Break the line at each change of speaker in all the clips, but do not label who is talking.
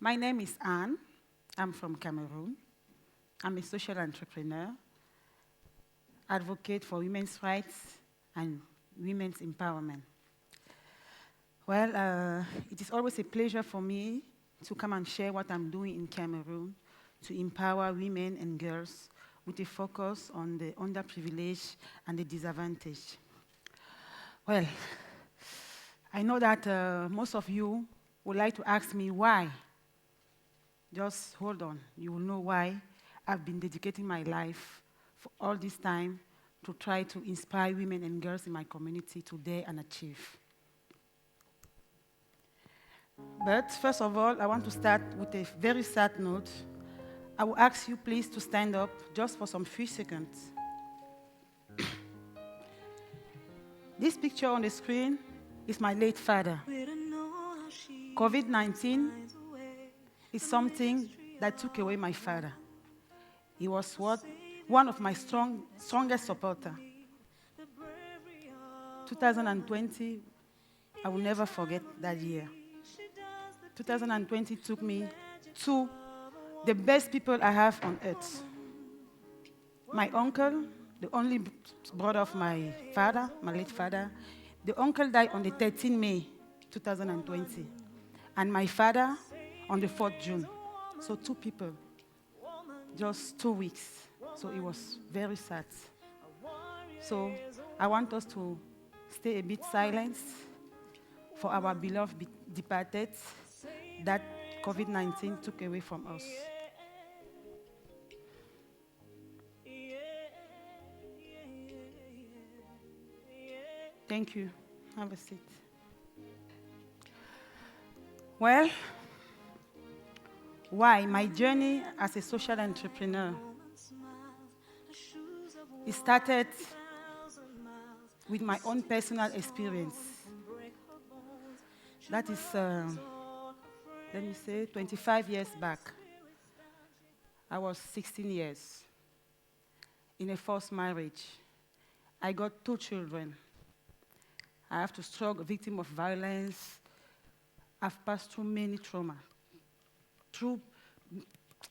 My name is Anne. I'm from Cameroon. I'm a social entrepreneur, advocate for women's rights and women's empowerment. Well, it is always a pleasure for me to come and share what I'm doing in Cameroon to empower women and girls with a focus on the underprivileged and the disadvantaged. Well, I know that most of you would like to ask me why. Just hold on. You will know why I've been dedicating my life for all this time to try to inspire women and girls in my community to dare and achieve. But first of all, I want to start with a very sad note. I will ask you please to stand up just for some few seconds. This picture on the screen is my late father. COVID-19 is something that took away my father. He was one of my strongest supporters. 2020, I will never forget that year. 2020 took me to the best people I have on earth. My uncle, the only brother of my father, my late father, the uncle died on the 13th May 2020, and my father on the 4th June. So 2 people, just 2 weeks. So it was very sad. So I want us to stay a bit silent for our beloved departed that COVID-19 took away from us. Thank you. Have a seat. Well, why? My journey as a social entrepreneur. It started with my own personal experience. That is, let me say, 25 years back. I was 16 years in a forced marriage. I got 2 children. I have to struggle, victim of violence. I've passed through many trauma.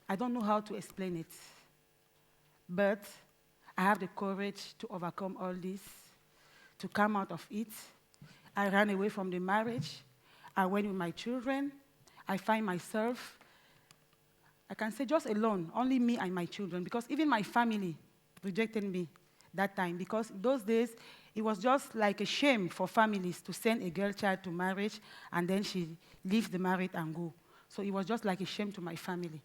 I don't know how to explain it, but I have the courage to overcome all this, to come out of it. I ran away from the marriage. I went with my children. I find myself, I can say just alone, only me and my children, because even my family rejected me that time, because those days, it was just like a shame for families to send a girl child to marriage and then she leaves the marriage and go. So it was just like a shame to my family.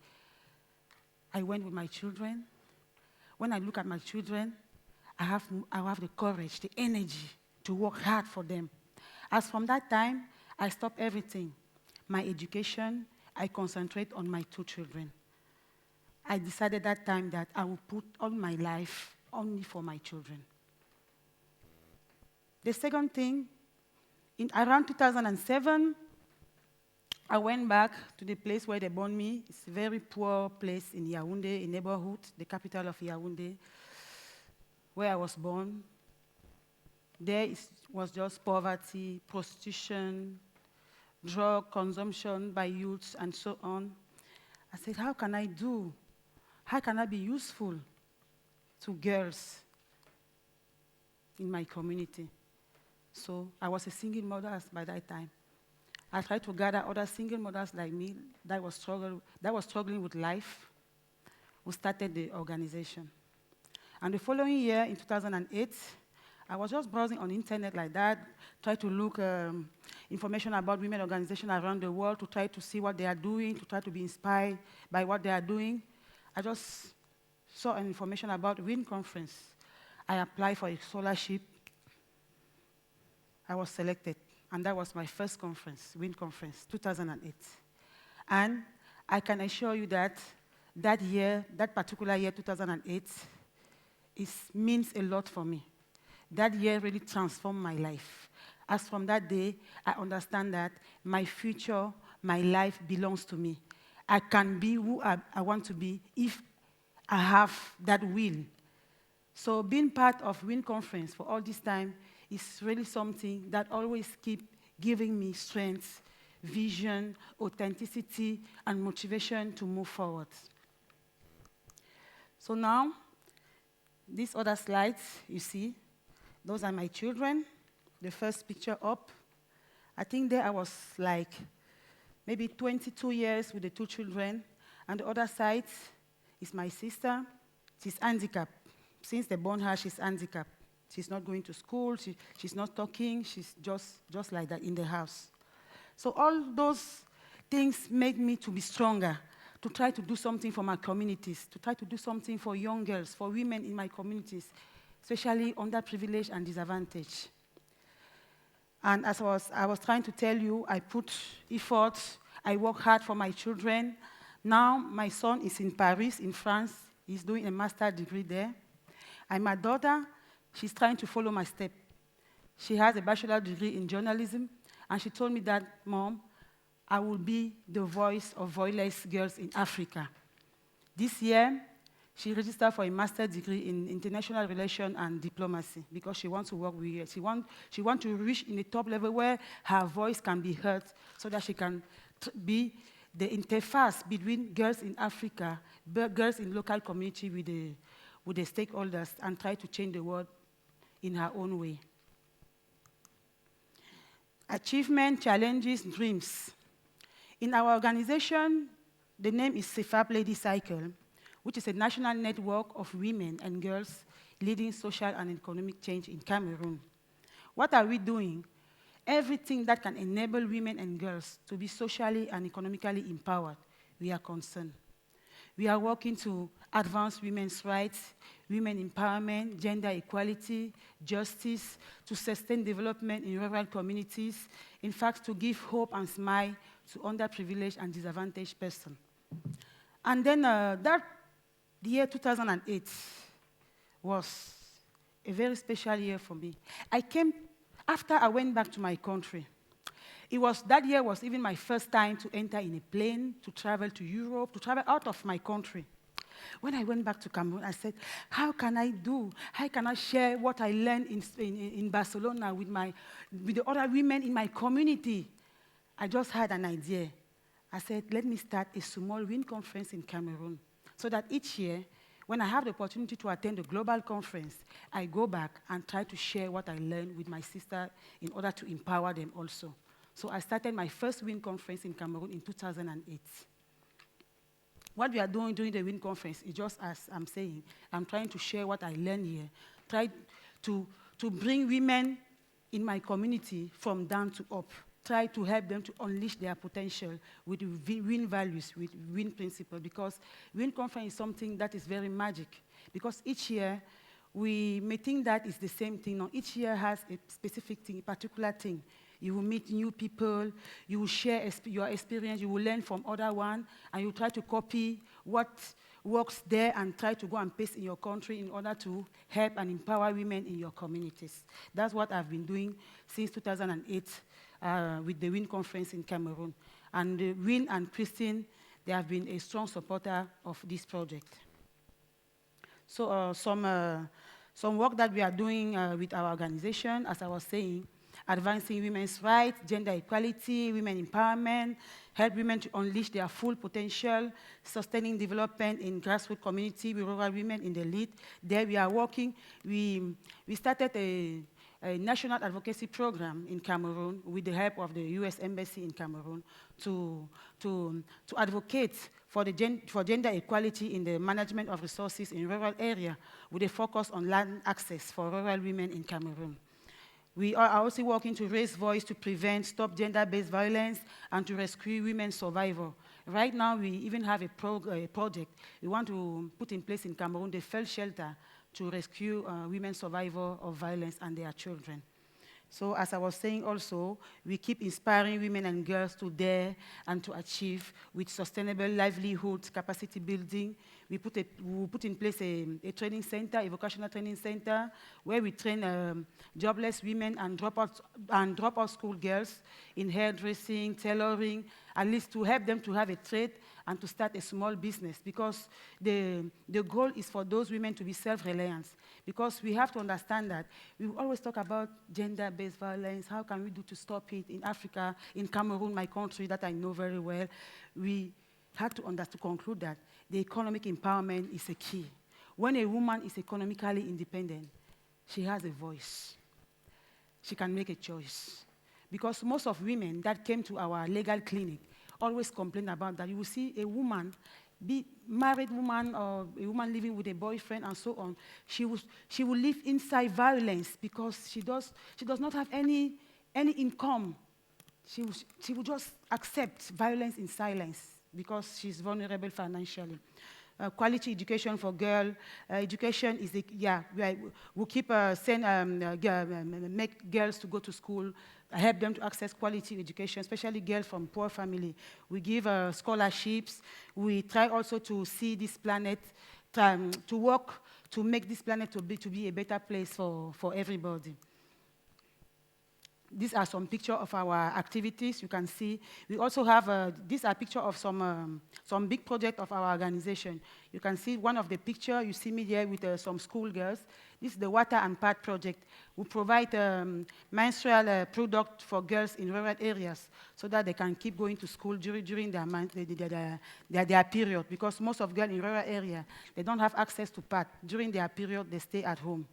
I went with my children. When I look at my children, I have the courage, the energy to work hard for them. As from that time, I stopped everything. My education, I concentrate on my 2 children. I decided that time that I will put all my life only for my children. The second thing, in around 2007, I went back to the place where they born me. It's a very poor place in Yaoundé, a neighborhood, the capital of Yaoundé, where I was born. There was just poverty, prostitution, drug consumption by youths, and so on. I said, how can I be useful to girls in my community? So I was a single mother by that time. I tried to gather other single mothers like me that was struggling with life. We started the organization. And the following year, in 2008, I was just browsing on the internet like that, try to look information about women organizations around the world, to try to see what they are doing, to try to be inspired by what they are doing. I just saw an information about WINConference. I applied for a scholarship. I was selected, and that was my first conference, WINConference, 2008. And I can assure you that that year, that particular year, 2008, means a lot for me. That year really transformed my life. As from that day, I understand that my future, my life belongs to me. I can be who I want to be if I have that will. So being part of WINConference for all this time is really something that always keep giving me strength, vision, authenticity, and motivation to move forward. So now, these other slides, you see, those are my children. The first picture up, I think there I was like maybe 22 years with the 2 children. And the other side is my sister. She's handicapped. Since they born her, she's handicapped. She's not going to school, she's not talking, she's just like that in the house. So all those things make me to be stronger, to try to do something for my communities, to try to do something for young girls, for women in my communities, especially underprivileged and disadvantaged. And as I was trying to tell you, I put effort, I work hard for my children. Now my son is in Paris, in France. He's doing a master's degree there. And my daughter, she's trying to follow my step. She has a bachelor's degree in journalism, and she told me that, Mom, I will be the voice of voiceless girls in Africa. This year, she registered for a master's degree in international relations and diplomacy because she wants to work with girls. She wants to reach in the top level where her voice can be heard so that she can be the interface between girls in Africa, girls in local community with the stakeholders, and try to change the world in her own way. Achievement, challenges, dreams. In our organization, the name is CEFAP-Ladies Cycle, which is a national network of women and girls leading social and economic change in Cameroon. What are we doing? Everything that can enable women and girls to be socially and economically empowered, we are concerned. We are working to advance women's rights, women empowerment, gender equality, justice, to sustain development in rural communities, in fact, to give hope and smile to underprivileged and disadvantaged persons. And then the year 2008 was a very special year for me. After I went back to my country, that year was even my first time to enter in a plane, to travel to Europe, to travel out of my country. When I went back to Cameroon, I said, how can I share what I learned in Barcelona with the other women in my community? I just had an idea. I said, let me start a small WINConference in Cameroon, so that each year, when I have the opportunity to attend a global conference, I go back and try to share what I learned with my sister in order to empower them also. So I started my first WINConference in Cameroon in 2008. What we are doing during the WINConference is just as I'm saying, I'm trying to share what I learned here, try to bring women in my community from down to up, try to help them to unleash their potential with WIN values, with WIN principles, because WINConference is something that is very magic, because each year we may think that it's the same thing. No, each year has a specific thing, a particular thing. You will meet new people, you will share your experience, you will learn from other one, and you try to copy what works there and try to go and paste in your country in order to help and empower women in your communities. That's what I've been doing since 2008 with the WINConference in Cameroon. And Win and Christine, they have been a strong supporter of this project. So some work that we are doing with our organization, as I was saying, advancing women's rights, gender equality, women empowerment, help women to unleash their full potential, sustaining development in grassroots community with rural women in the lead. There we are working. We started a national advocacy program in Cameroon with the help of the US Embassy in Cameroon to advocate for gender equality in the management of resources in rural areas with a focus on land access for rural women in Cameroon. We are also working to raise voice to prevent, stop gender-based violence, and to rescue women survivors. Right now, we even have a project we want to put in place in Cameroon, the Fell Shelter, to rescue women survivors of violence and their children. So as I was saying also, we keep inspiring women and girls to dare and to achieve with sustainable livelihood, capacity building. We put in place a training center, a vocational training center, where we train jobless women and dropout school girls in hairdressing, tailoring, at least to help them to have a trade and to start a small business, because the goal is for those women to be self-reliant. Because we have to understand that we always talk about gender-based violence. How can we do to stop it in Africa, in Cameroon, my country that I know very well? We had to conclude that the economic empowerment is a key. When a woman is economically independent, she has a voice. She can make a choice. Because most of women that came to our legal clinic always complain about that. You will see a woman, be married woman or a woman living with a boyfriend and so on, she will live inside violence because she does not have any income. She will just accept violence in silence because she's vulnerable financially. Quality education for girls. Education is we keep make girls to go to school, help them to access quality education, especially girls from poor family. We give scholarships. We try also to see this planet, to work to make this planet to be a better place for everybody. These are some pictures of our activities. You can see we also have, these are pictures of some big project of our organization. You can see one of the picture, you see me here with some schoolgirls. This is the Water and Pad project. We provide menstrual product for girls in rural areas so that they can keep going to school during their period, because most of girls in rural area, they don't have access to pad. During their period, they stay at home.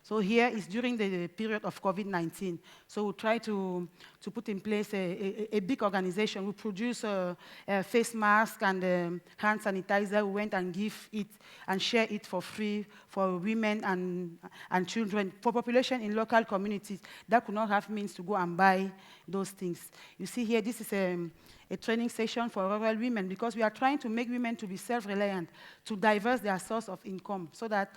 So here is during the period of COVID-19. So we try to put in place a big organization. We produce a face mask and hand sanitizer. We went and give it and share it for free for women and children, for population in local communities that could not have means to go and buy those things. You see here, this is a training session for rural women, because we are trying to make women to be self-reliant, to diverse their source of income so that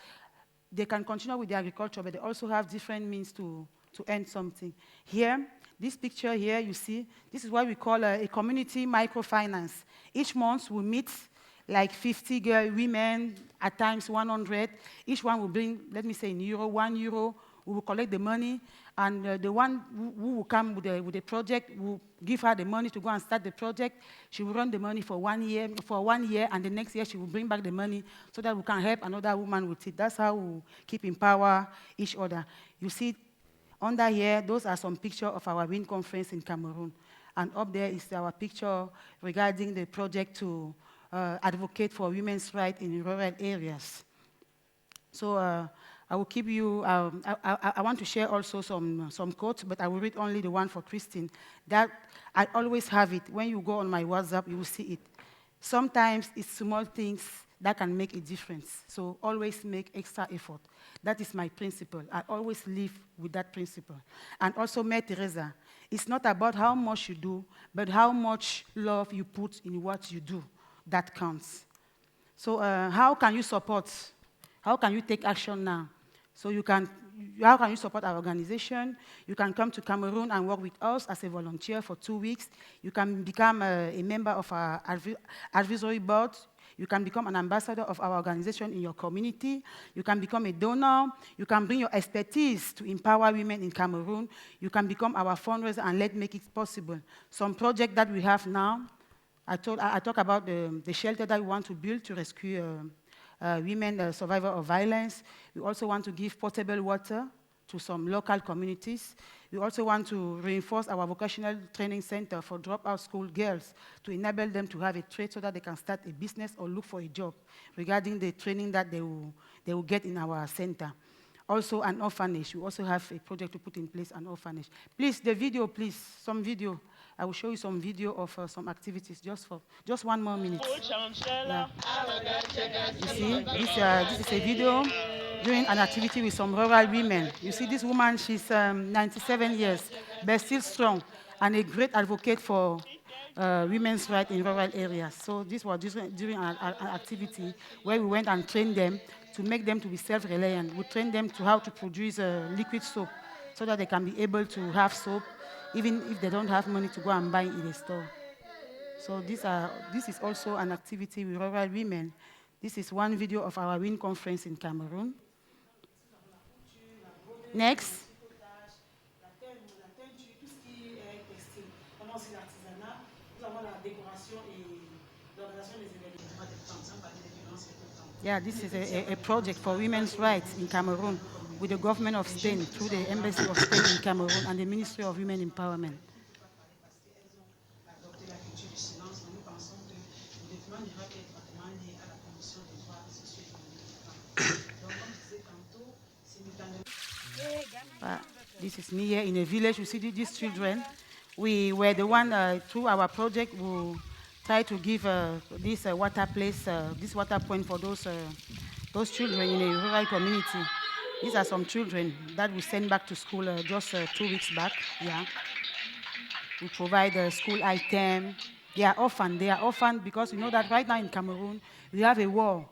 they can continue with the agriculture, but they also have different means to earn something. Here, this picture here, you see, this is what we call a community microfinance. Each month, we meet like 50 women, at times 100. Each one will bring, let me say in euro, €1. We will collect the money, and the one who will come with the project will give her the money to go and start the project. She will run the money for 1 year, and the next year she will bring back the money so that we can help another woman with it. That's how we keep empower each other. You see, under here, those are some pictures of our WINConference in Cameroon. And up there is our picture regarding the project to advocate for women's rights in rural areas. So I will keep you, I want to share also some quotes, but I will read only the one for Christine. That I always have it. When you go on my WhatsApp, you will see it. Sometimes it's small things that can make a difference. So always make extra effort. That is my principle. I always live with that principle. And also, Mère Teresa, it's not about how much you do, but how much love you put in what you do. That counts. So how can you support? How can you take action now? So how can you support our organization? You can come to Cameroon and work with us as a volunteer for 2 weeks. You can become a member of our advisory board. You can become an ambassador of our organization in your community. You can become a donor. You can bring your expertise to empower women in Cameroon. You can become our fundraiser and let's make it possible. Some project that we have now, I talk about the shelter that we want to build to rescue women survivors of violence. We also want to give potable water to some local communities. We also want to reinforce our vocational training center for dropout school girls to enable them to have a trade so that they can start a business or look for a job regarding the training that they will get in our center. Also, an orphanage. We also have a project to put in place, an orphanage. Please, the video, please, some video. I will show you some video of some activities, just 1 more minute. Yeah. You see, this is a video during an activity with some rural women. You see, this woman, she's 97 years, but still strong, and a great advocate for women's rights in rural areas. So this was during an activity where we went and trained them to make them to be self-reliant. We trained them to how to produce liquid soap so that they can be able to have soap even if they don't have money to go and buy in a store. So this is also an activity with rural women. This is one video of our WINConference in Cameroon. Next. Yeah, this is a project for women's rights in Cameroon with the government of Spain through the Embassy of Spain in Cameroon and the Ministry of Women Empowerment. This is me here in a village. You see these children. We were the one, through our project, who try to give this water place, this water point for those children in a rural community. These are some children that we sent back to school just 2 weeks back. Yeah. We provide school items. They are orphaned because you know that right now in Cameroon, we have a war.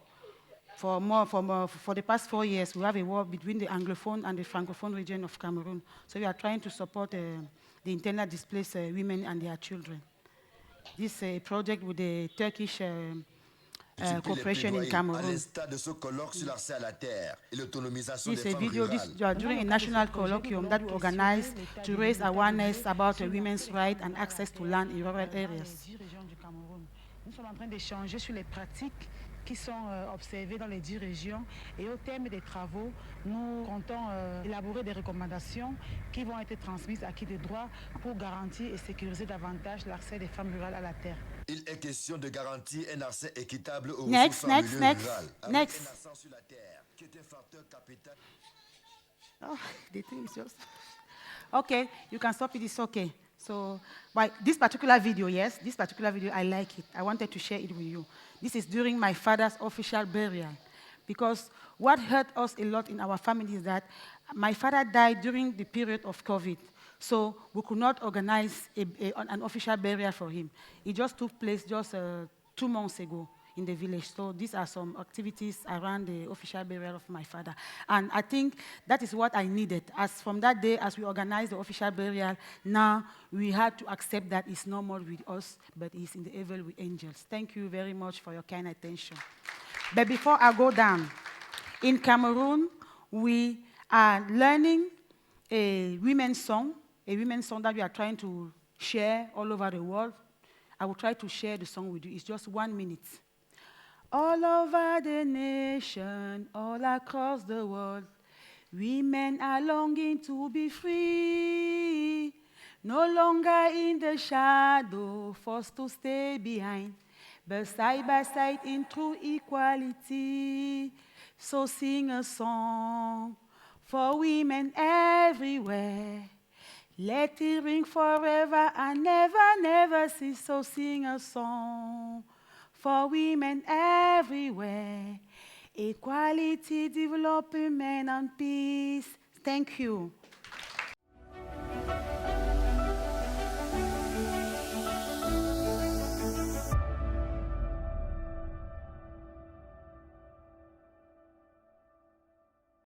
For the past 4 years, we have a war between the Anglophone and the Francophone region of Cameroon. So we are trying to support the internally displaced women and their children. This is a project with the Turkish cooperation in Cameroon. This is a video during a national colloquium that we organized to raise awareness about women's rights and access to land in rural areas.
Nous sommes en train d'échanger sur les pratiques qui sont observées dans les 10 régions et au terme des travaux, nous comptons élaborer des recommandations qui vont être transmises à qui de droit pour garantir et sécuriser davantage l'accès des femmes rurales à la terre.
Il est question de garantir un accès équitable aux ressources en milieu rural.
Next.
Un accent sur la terre, qui est un facteur capital.
Oh, the thing is just... Okay, you can stop it, it's okay. So, this particular video, yes, this particular video, I like it. I wanted to share it with you. This is during my father's official burial. Because what hurt us a lot in our family is that my father died during the period of COVID. So we could not organize an official burial for him. It just took place just 2 months ago in the village. So these are some activities around the official burial of my father. And I think that is what I needed. As from that day, as we organized the official burial, now we had to accept that it's no more with us, but it's in the heaven with angels. Thank you very much for your kind attention. But before I go down, in Cameroon, we are learning a women's song that we are trying to share all over the world. I will try to share the song with you. It's just 1 minute. All over the nation, all across the world, women are longing to be free, no longer in the shadow, forced to stay behind, but side by side in true equality. So sing a song for women everywhere. Let it ring forever and never, never cease. So sing a song for women everywhere. Equality, development, and peace. Thank you.